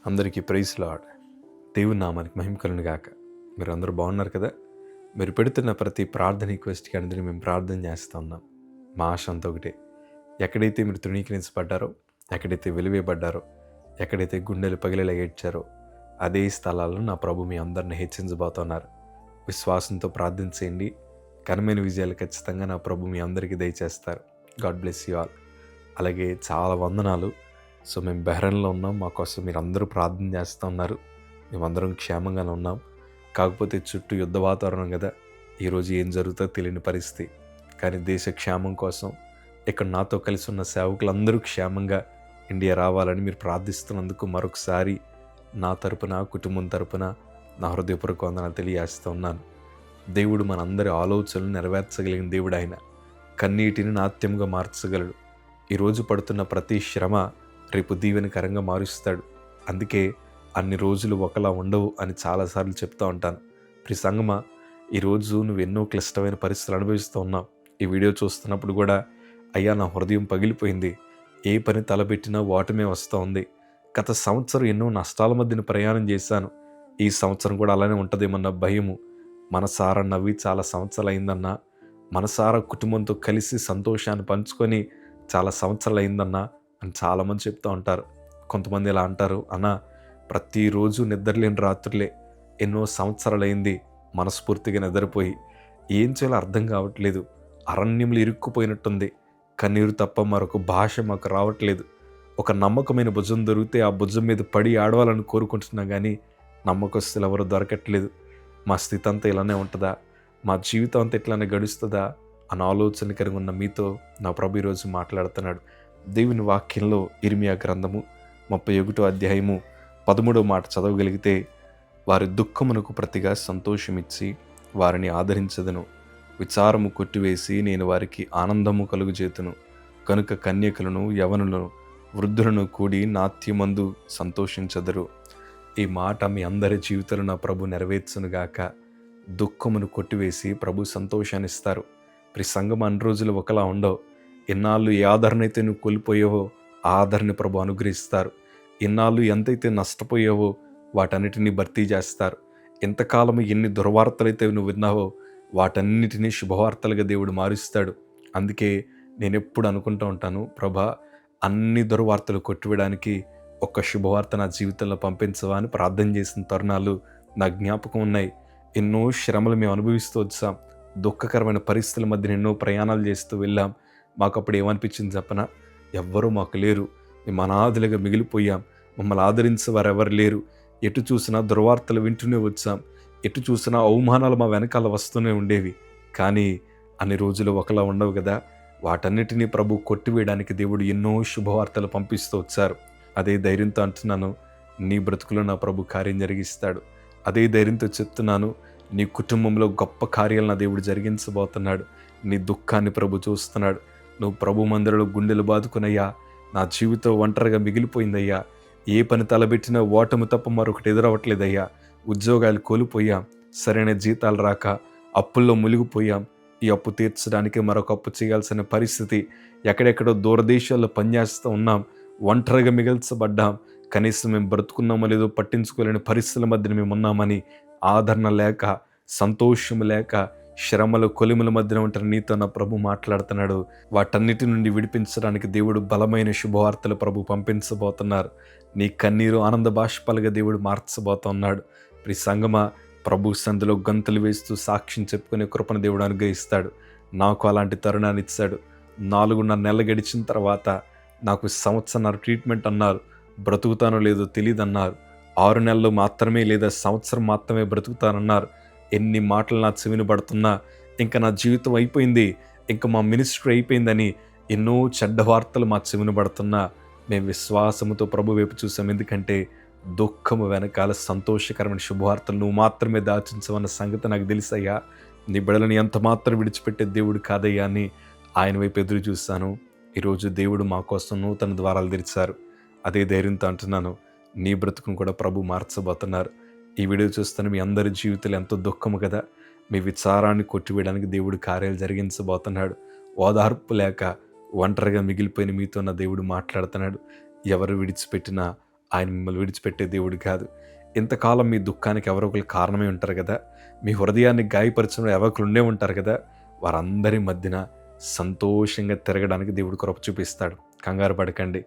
అందరికీ praise lord. దేవుని నామానికి మహిమ కలుగును గాక. మీరు అందరూ బాగున్నారు కదా? మీరు పెడుతున్న ప్రతి ప్రార్థన రిక్వెస్ట్కి అందరూ మేము ప్రార్థన చేస్తూ ఉన్నాం. మా ఆశ అంతా ఒకటే, ఎక్కడైతే మీరు తృణీకరించబడ్డారో, ఎక్కడైతే వెలివేయబడ్డారో, ఎక్కడైతే గుండెలు పగిలేలా ఏడ్చారో అదే స్థలాల్లో నా ప్రభు మీ అందరిని హెచ్చించబోతున్నారు. విశ్వాసంతో ప్రార్థించేయండి. ఘనమైన విజయాలు ఖచ్చితంగా నా ప్రభు మీ అందరికీ దయచేస్తారు. God bless you all. అలాగే చాలా వందనాలు. సో మేము బెహ్రెన్లో ఉన్నాం. మా కోసం మీరు అందరూ ప్రార్థన చేస్తూ ఉన్నారు. మేమందరం క్షేమంగానే ఉన్నాం. కాకపోతే చుట్టూ యుద్ధ వాతావరణం కదా, ఈరోజు ఏం జరుగుతుందో తెలియని పరిస్థితి. కానీ దేశ క్షేమం కోసం ఇక్కడ నాతో కలిసి ఉన్న సేవకులందరూ క్షేమంగా ఇండియా రావాలని మీరు ప్రార్థిస్తున్నందుకు మరొకసారి నా తరపున, కుటుంబం తరపున నా హృదయపూర్వక వందనాలు తెలియజేస్తూ ఉన్నాను. దేవుడు మనందరి ఆలోచనలు నెరవేర్చగలిగిన దేవుడు ఆయన. కన్నీటిని నాట్యంగా మార్చగలడు. ఈరోజు పడుతున్న ప్రతి శ్రమ రేపు దీవెనకరంగా మారుస్తాడు. అందుకే అన్ని రోజులు ఒకలా ఉండవు అని చాలాసార్లు చెప్తూ ఉంటాను. ప్రియ సంగమా, ఈరోజు నువ్వు ఎన్నో క్లిష్టమైన పరిస్థితులు అనుభవిస్తూ ఉన్నావు. ఈ వీడియో చూస్తున్నప్పుడు కూడా అయ్యా నా హృదయం పగిలిపోయింది, ఏ పని తలపెట్టినా ఓటమే వస్తూ ఉంది, గత సంవత్సరం ఎన్నో నష్టాల మధ్యన ప్రయాణం చేశాను, ఈ సంవత్సరం కూడా అలానే ఉంటుందేమన్న భయము, మనసారా నవ్వి చాలా సంవత్సరాలు అయిందన్నా, మనసారా కుటుంబంతో కలిసి సంతోషాన్ని పంచుకొని చాలా సంవత్సరాలు అయిందన్నా అని చాలామంది చెప్తూ ఉంటారు. కొంతమంది ఇలా అంటారు, అన్న ప్రతిరోజు నిద్రలేని రాత్రులే, ఎన్నో సంవత్సరాలైంది మనస్ఫూర్తిగా నిద్రపోయి, ఏం చేయాలో అర్థం కావట్లేదు, అరణ్యంలో ఇరుక్కుపోయినట్టుంది, కన్నీరు తప్ప మరొక భాష మాకు రావట్లేదు, ఒక నమ్మకమైన భుజం దొరికితే ఆ భుజం మీద పడి ఆడవాలని కోరుకుంటున్నా కానీ నమ్మకస్తులు ఎవరు దొరకట్లేదు, మా స్థితి అంతా ఇలానే ఉంటుందా, మా జీవితం అంతా ఇట్లానే గడుస్తుందా అన్న ఆలోచన కలిగి ఉన్న మీతో నా ప్రభు ఈరోజు మాట్లాడుతున్నాడు. దేవుని వాక్యంలో ఇర్మియా గ్రంథము 31వ అధ్యాయము 13వ మాట చదవగలిగితే, వారి దుఃఖమునకు ప్రతిగా సంతోషమిచ్చి వారిని ఆదరించదను, విచారము కొట్టివేసి నేను వారికి ఆనందము కలుగుచేతును, కనుక కన్యకలను, యవనులను, వృద్ధులను కూడి నాట్యమందు సంతోషించదరు. ఈ మాట మీ అందరి జీవితంలో నా ప్రభు నెరవేర్చునుగాక. దుఃఖమును కొట్టివేసి ప్రభు సంతోషాన్నిస్తారు. ప్రి సంఘం అన్ని రోజులు ఒకలా ఉండవు. ఎన్నాళ్ళు ఏ ఆదరణ అయితే నువ్వు కోల్పోయావో ఆ ఆదరణ ప్రభు అనుగ్రహిస్తారు. ఎన్నాళ్ళు ఎంతైతే నష్టపోయావో వాటన్నిటినీ భర్తీ చేస్తారు. ఎంతకాలం ఎన్ని దుర్వార్తలైతే నువ్వు విన్నావో వాటన్నిటినీ శుభవార్తలుగా దేవుడు మారుస్తాడు. అందుకే నేను ఎప్పుడు అనుకుంటూ ఉంటాను, ప్రభా అన్ని దుర్వార్తలు కొట్టివేయడానికి ఒక్క శుభవార్త నా జీవితంలో పంపించవా అని ప్రార్థన చేసిన తరుణాలు నా జ్ఞాపకం ఉన్నాయి. ఎన్నో శ్రమలు మేము అనుభవిస్తూ వచ్చాం. దుఃఖకరమైన పరిస్థితుల మధ్య ఎన్నో ప్రయాణాలు చేస్తూ వెళ్ళాం. మాకు అప్పుడు ఏమనిపించింది చెప్పనా, ఎవ్వరూ మాకు లేరు, మేము అనాథులుగా మిగిలిపోయాం, మమ్మల్ని ఆదరించే వారు ఎవరు లేరు, ఎటు చూసినా దుర్వార్తలు వింటూనే వచ్చాం, ఎటు చూసినా అవమానాలు మా వెనకాల వస్తూనే ఉండేవి. కానీ అన్ని రోజులు ఒకలా ఉండవు కదా, వాటన్నిటినీ ప్రభు కొట్టివేయడానికి దేవుడు ఎన్నో శుభవార్తలు పంపిస్తూ వచ్చారు. అదే ధైర్యంతో అంటున్నాను, నీ బ్రతుకులో నా ప్రభు కార్యం జరిగిస్తాడు. అదే ధైర్యంతో చెప్తున్నాను, నీ కుటుంబంలో గొప్ప కార్యాలు నా దేవుడు జరిగించబోతున్నాడు. నీ దుఃఖాన్ని ప్రభు చూస్తున్నాడు. నువ్వు ప్రభు మందిరంలో గుండెలు బాదుకునయ్యా, నా జీవితం ఒంటరిగా మిగిలిపోయిందయ్యా, ఏ పని తలబెట్టినా ఓటమి తప్ప మరొకటి ఎదురవ్వట్లేదయ్యా, ఉద్యోగాలు కోల్పోయాం, సరైన జీతాలు రాక అప్పుల్లో మునిగిపోయాం, ఈ అప్పు తీర్చడానికి మరొక అప్పు చేయాల్సిన పరిస్థితి, ఎక్కడెక్కడో దూరదేశాల్లో పనిచేస్తూ ఉన్నాం, ఒంటరిగా మిగిల్చబడ్డాం, కనీసం మేము బ్రతుకున్నామో లేదో పట్టించుకోలేని పరిస్థితుల మధ్య మేము ఉన్నామని ఆదరణ లేక, సంతోషం లేక, శ్రమలు కొలిముల మధ్యన ఉంటారు నీతో నా ప్రభు మాట్లాడుతున్నాడు. వాటన్నిటి నుండి విడిపించడానికి దేవుడు బలమైన శుభవార్తలు ప్రభు పంపించబోతున్నారు. నీ కన్నీరు ఆనంద బాష్పాలుగా దేవుడు మార్చబోతున్నాడు. ప్రి సంగమా, ప్రభు సందులో గంతులు వేస్తూ సాక్ష్యం చెప్పుకునే కృపను దేవుడు అనుగ్రహిస్తాడు. నాకు అలాంటి తరుణాన్ని ఇచ్చాడు. 4.5 నెలలు గడిచిన తర్వాత నాకు సంవత్సరాల ట్రీట్మెంట్ అన్నారు. బ్రతుకుతానో లేదో తెలియదన్నారు. 6 నెలలు మాత్రమే లేదా సంవత్సరం మాత్రమే బ్రతుకుతానన్నారు. ఎన్ని మాటలు నా చెవిన పడుతున్నా, ఇంకా నా జీవితం అయిపోయింది, ఇంకా మా మినిస్ట్రీ అయిపోయిందని ఎన్నో చెడ్డ వార్తలు మా చెవిన పడుతున్నా మేము విశ్వాసముతో ప్రభు వైపు చూసాం. ఎందుకంటే దుఃఖము వెనకాల సంతోషకరమైన శుభవార్తలు నువ్వు మాత్రమే దాచించవన్న సంగతి నాకు తెలుసయ్యా. నీ బిడ్డలను ఎంత మాత్రం విడిచిపెట్టే దేవుడు కాదయ్యా అని ఆయన వైపు ఎదురు చూశాను. ఈరోజు దేవుడు మా కోసం నూతన ద్వారాలు తెరిచారు. అదే ధైర్యంతో అంటున్నాను, నీ బ్రతుకును కూడా ప్రభు మార్చబోతున్నారు. ఈ వీడియో చూస్తున్న మీ అందరి జీవితాలు ఎంతో దుఃఖము కదా, మీ విచారాన్ని కొట్టివేయడానికి దేవుడు కార్యాలు జరిగించబోతున్నాడు. ఓదార్పు లేక ఒంటరిగా మిగిలిపోయిన మీతో నా దేవుడు మాట్లాడుతున్నాడు. ఎవరు విడిచిపెట్టినా ఆయన మిమ్మల్ని విడిచిపెట్టే దేవుడు కాదు. ఇంతకాలం మీ దుఃఖానికి ఎవరో ఒకరు కారణమై ఉంటారు కదా, మీ హృదయాన్ని గాయపరిచిన ఎవరో ఒకరు ఉండే ఉంటారు కదా, వారందరి మధ్యన సంతోషంగా తిరగడానికి దేవుడు కృప చూపిస్తాడు. కంగారు పడకండి.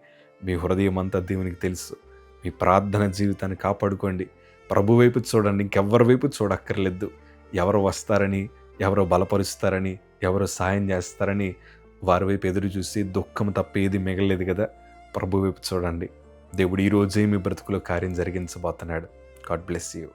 మీ హృదయం అంతా దేవునికి తెలుసు. మీ ప్రార్థన జీవితాన్ని కాపాడుకోండి. ప్రభు వైపు చూడండి, ఇంకెవ్వరి వైపు చూడక్కర్లేదు. ఎవరు వస్తారని, ఎవరో బలపరుస్తారని, ఎవరో సాయం చేస్తారని వారి వైపు ఎదురు చూసి దుఃఖం తప్ప ఏది మిగలలేదు కదా. ప్రభు వైపు చూడండి. దేవుడు ఈరోజే మీ బ్రతుకులో కార్యం జరిగించబోతున్నాడు. God bless you.